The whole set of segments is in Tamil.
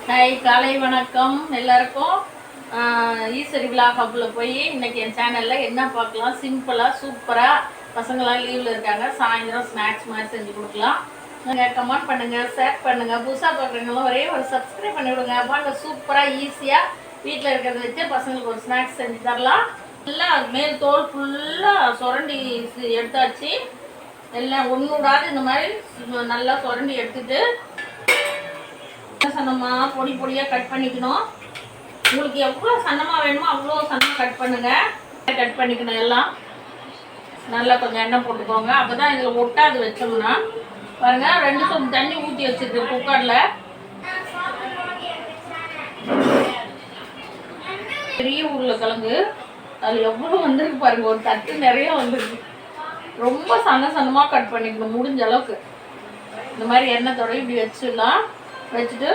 ஹாய், காலை வணக்கம் எல்லாருக்கும். ஈஸ்வரி விலாக் ஹப்பில் போய் இன்றைக்கி என் சேனலில் என்ன பார்க்கலாம், சிம்பிளாக சூப்பராக பசங்களாம் லீவில் இருக்காங்க, சாயந்தரம் ஸ்நாக்ஸ் மாதிரி செஞ்சு கொடுக்கலாம். நீங்கள் கமெண்ட் பண்ணுங்கள், ஷேர் பண்ணுங்கள், புதுசாக பார்க்குறவங்களும் ஒரே ஒரு சப்ஸ்கிரைப் பண்ணிவிடுங்க. வாங்க சூப்பராக ஈஸியாக வீட்டில் இருக்கிறத வச்சு பசங்களுக்கு ஒரு ஸ்நாக்ஸ் செஞ்சு தரலாம். எல்லாம் மேல் தோல் ஃபுல்லாக சுரண்டி எடுத்தாச்சு. எல்லாம் ஒன்று விடாது இந்த மாதிரி நல்லா சுரண்டி எடுத்துட்டு சன்னமாக பொடி பொடியாக கட் பண்ணிக்கணும். உங்களுக்கு எவ்வளோ சன்னமாக வேணுமோ அவ்வளோ சன்னமாக கட் பண்ணுங்கள். கட் பண்ணிக்கணும். எல்லாம் நல்லா கொஞ்சம் எண்ணெய் போட்டுக்கோங்க, அப்போ தான் இதில் ஒட்டாது. வச்சோம்னா பாருங்கள், 2 சொம்பு தண்ணி ஊற்றி வச்சுருக்கேன் குக்கரில். பெரிய உருளைக்கிழங்கு அதில் எவ்வளோ வந்துருக்கு பாருங்கள், ஒரு தட்டு நிறைய வந்துருக்கு. ரொம்ப சன்னமாக கட் பண்ணிக்கணும் முடிஞ்ச அளவுக்கு. இந்த மாதிரி எண்ணெய் இப்படி வச்சிடலாம். வச்சுட்டு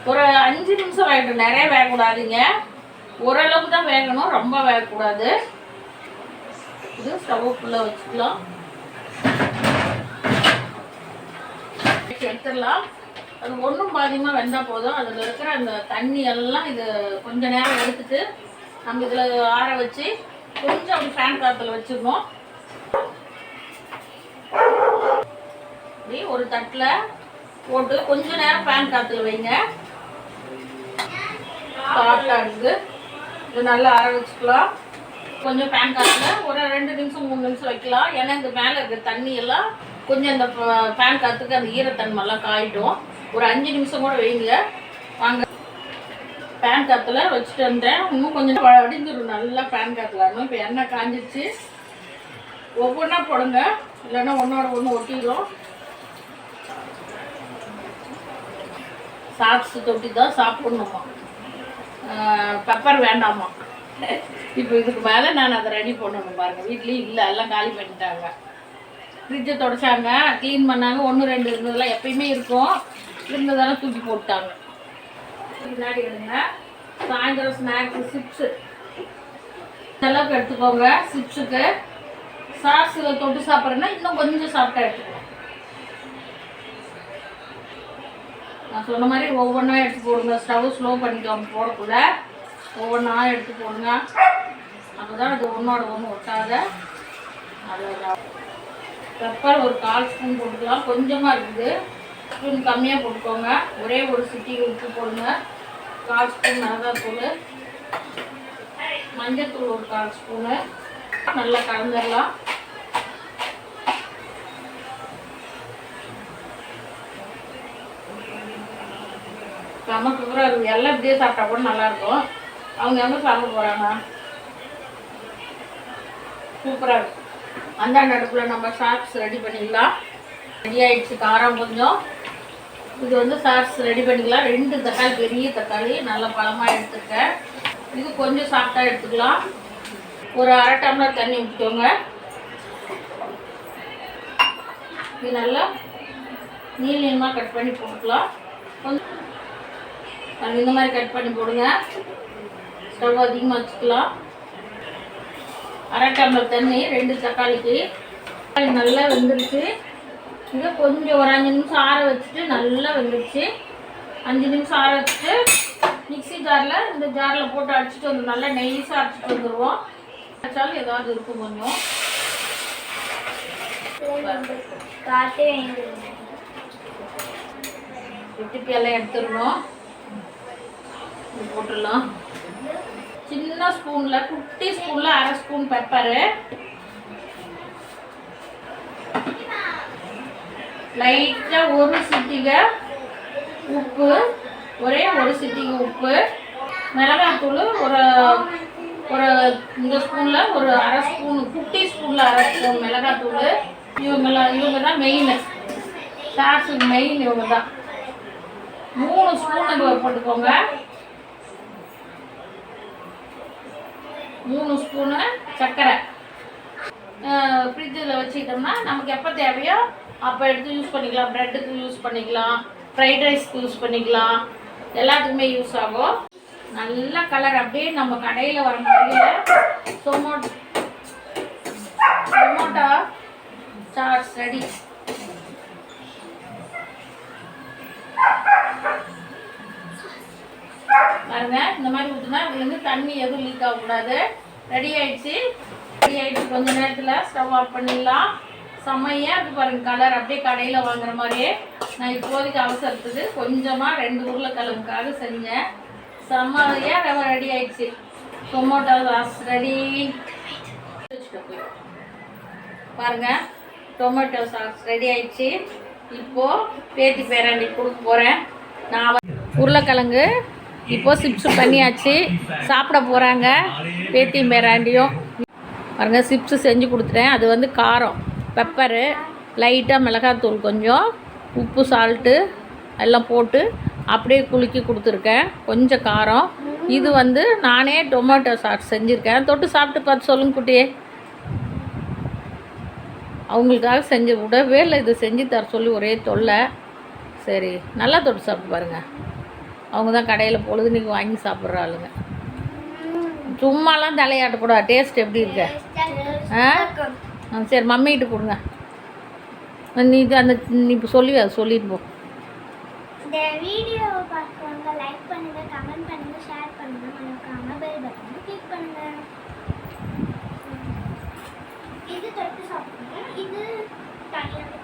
ஒரு 5 நிமிஷம் வேகட்டும். நிறைய வேகக்கூடாதுங்க, ஓரளவுக்கு தான் வேகணும், ரொம்ப வேகக்கூடாது. இது ஸ்டவ் ஃபுல்லாக வச்சுக்கலாம், எடுத்துடலாம். அது ஒன்றும் பாதியமாக வெந்தால் போதும். அதில் இருக்கிற அந்த தண்ணி எல்லாம் இது கொஞ்சம் நேரம் எடுத்துட்டு நம்ம இதில் ஆற வச்சு கொஞ்சம் அப்படி ஃபேன் காற்றுல வச்சுக்கணும். இப்படி ஒரு தட்டில் போட்டு கொஞ்சம் நேரம் ஃபேன் காற்றுல வைங்க. சாஃப்டாக இருக்குது. இது நல்லா அரை வச்சுக்கலாம். கொஞ்சம் ஃபேன் காற்றுல ஒரு 2 நிமிஷம் 3 நிமிஷம் வைக்கலாம். ஏன்னா இந்த மேலே இருக்கிற தண்ணியெல்லாம் கொஞ்சம் இந்த ஃபேன் காற்றுக்கு அந்த ஈரத்தன்மைலாம் காயிட்டும். ஒரு 5 நிமிஷம் கூட வைங்க. வாங்க ஃபேன் காற்றுல வச்சுட்டு வந்தேன். இன்னும் கொஞ்சம் வடிஞ்சிடும் நல்லா ஃபேன் காற்றுல. இப்போ எண்ணெய் காஞ்சிடுச்சு. ஒவ்வொன்றா போடுங்க, இல்லைன்னா ஒன்றோட ஒன்று ஒட்டிடும். சாக்ஸு தொட்டி தான் சாப்பிட்ணுமா, பெப்பர் வேண்டாமா. இப்போ இதுக்கு மேலே நான் அதை ரெடி பண்ணணும். பாருங்கள், வீட்லேயும் இல்லை, எல்லாம் காலி பண்ணிட்டாங்க. ஃப்ரிட்ஜை தொடச்சாங்க, க்ளீன் பண்ணாங்க. 1 2 இருந்ததெல்லாம் எப்பயுமே இருக்கும், இருந்ததெல்லாம் தூக்கி போட்டாங்க. பின்னாடி எடுங்க. சாயந்தரம் ஸ்நாக்ஸு சிப்ஸு அளவுக்கு எடுத்துக்கோங்க. சிப்ஸுக்கு சாஸில் தொட்டு சாப்பிட்றேன்னா இன்னும் கொஞ்சம் சாப்பிட்டா எடுத்துக்கோங்க. நான் சொன்ன மாதிரி ஒவ்வொன்றா எடுத்து போடுங்க. ஸ்டவ் ஸ்லோ பண்ணிக்கோங்க, போடக்குள்ள ஒவ்வொன்றா எடுத்து போடுங்க. அப்போ தான் அது ஒன்றோட ஒன்று ஒட்டாத. அவ்வளோதான். பெப்பர் ஒரு 1/4 ஸ்பூன் போட்டுக்கலாம், கொஞ்சமாக இருக்குது. ஸ்பூன் கம்மியாக போட்டுக்கோங்க. ஒரே ஒரு சிட்டிக்கு உப்பு போடுங்க. 1/4 ஸ்பூன் மிளகாத்தூள், மஞ்சத்தூள் ஒரு 1/4 ஸ்பூனு. நல்லா கலந்துடலாம். நமக்கு கூட எல்லாம் இப்படியே சாப்பிட்டா கூட நல்லாயிருக்கும். அவங்க எங்கே சாப்பிட போகிறாங்க. சூப்பராக இருக்கும். அந்த அடுப்பில் நம்ம சாக்ஸ் ரெடி பண்ணிக்கலாம். ரெடி ஆகிடுச்சு. காரம் கொஞ்சம். இது வந்து சாக்ஸ் ரெடி பண்ணிக்கலாம். 2 தக்காளி, பெரிய தக்காளி நல்லா பழமாக எடுத்துருக்கேன். இது கொஞ்சம் சாஃப்டாக எடுத்துக்கலாம். ஒரு 1/2 டம்ளர் தண்ணி ஊற்றிக்கோங்க. இது நல்லா நீளமாக கட் பண்ணி போட்டுக்கலாம். கொஞ்சம் இந்த மாதிரி கட் பண்ணி போடுங்க. ஸ்டவ் அதிகமாக வச்சுக்கலாம். 1/2 டம்ளர் தண்ணி 2 தக்காளிக்கு. தக்காளி நல்லா வெந்துருச்சு. இதை கொஞ்சம் ஒரு 5 நிமிஷம் ஆற வச்சுட்டு நல்லா வெந்துருச்சு. 5 நிமிஷம் ஆற வச்சுட்டு மிக்ஸி ஜாரில் இந்த ஜாரில் போட்டு அடிச்சுட்டு வந்து நல்லா நெய்ஸாக அடிச்சுட்டு வந்துடுவோம். அடித்தாலும் ஏதாவது இருக்கும் கொஞ்சம். வெட்டிப்பி எல்லாம் எடுத்துடணும். போட்டுடலாம். சின்ன ஸ்பூனில், குட்டி ஸ்பூனில் 1/2 ஸ்பூன் பெப்பரு, லைட்டாக ஒரு சிட்டிகை உப்பு, ஒரே ஒரு சிட்டிகை உப்பு, மிளகாத்தூள் ஒரு ஒரு இந்த ஸ்பூனில் ஒரு 1/2 ஸ்பூன், குட்டி ஸ்பூனில் 1/2 ஸ்பூன் மிளகாத்தூள். இவங்க தான் மெயின் சாஸுக்கு மெயின். இவங்க தான் 3 ஸ்பூன் போட்டுக்கோங்க. 3 ஸ்பூனு சர்க்கரை. ஃப்ரிட்ஜில் வச்சுக்கிட்டோம்னா நமக்கு எப்போ தேவையோ அப்போ எடுத்து யூஸ் பண்ணிக்கலாம். ப்ரெட்டுக்கு யூஸ் பண்ணிக்கலாம், ஃப்ரைட் ரைஸ்க்கு யூஸ் பண்ணிக்கலாம், எல்லாத்துக்குமே யூஸ் ஆகும். நல்ல கலர் அப்படியே நம்ம கடையில் வர மாதிரியே டொமோட்டோ சாஸ் ரெடி. பாருங்க இந்த மாதிரி ஊற்றினா இதுலேருந்து தண்ணி எதுவும் லீக் ஆகக்கூடாது. ரெடி ஆயிடுச்சு. ரெடி ஆகிடுச்சு. கொஞ்ச நேரத்தில் ஸ்டவ் ஆஃப் பண்ணிடலாம். செம்மையாக இருக்குது பாருங்கள் கலர், அப்படியே கடையில் வாங்குற மாதிரியே. நான் இப்போதைக்கு அவசரத்துக்கு கொஞ்சமாக 2 உருளைக்கிழங்குக்காக செஞ்சேன். செம்மையாக ரெடி ஆயிடுச்சு. Tomato sauce ready. பாருங்க டொமேட்டோ சாஸ் ரெடி ஆயிடுச்சு. இப்போது பேத்தி பேராண்டி கொடுக்க போகிறேன். நான் உருளைக்கிழங்கு இப்போது சிப்ஸ் பண்ணியாச்சு. சாப்பிட போகிறாங்க பேத்தியும் பேராண்டியும். பாருங்க சிப்ஸு செஞ்சு கொடுத்துட்டேன். அது வந்து காரம், பெப்பரு, லைட்டாக மிளகாத்தூள், கொஞ்சம் உப்பு, சால்ட்டு எல்லாம் போட்டு அப்படியே குலுக்கி கொடுத்துருக்கேன். கொஞ்சம் காரம். இது வந்து நானே டொமேட்டோ சாஸ் செஞ்சுருக்கேன். தொட்டு சாப்பிட்டு பார்த்து சொல்லுங்க குட்டியே. அவங்களுக்காக செஞ்சு விடவே இல்லை. இது செஞ்சு தர சொல்லி ஒரே தொல்லை. சரி நல்லா தொட்டு சாப்பிட்டு பாருங்கள். அவங்க தான் கடையில் பொழுதுனிக்கு வாங்கி சாப்பிட்ற ஆளுங்க. சும்மாலாம் தலையாட்டக்கூடாது. டேஸ்ட் எப்படி இருக்கு? சரி மம்மிகிட்ட கொடுங்க. நீ இப்போ சொல்லி அதை சொல்லிட்டு போ. இந்த வீடியோவை பார்க்குறவங்க லைக் பண்ணுங்க, கமெண்ட் பண்ணுங்க, ஷேர் பண்ணுங்க, மறக்காம பெல் பட்டனை கிளிக் பண்ணுங்க. இது தொட்டு சாப்பிடுங்க. இது தனியாக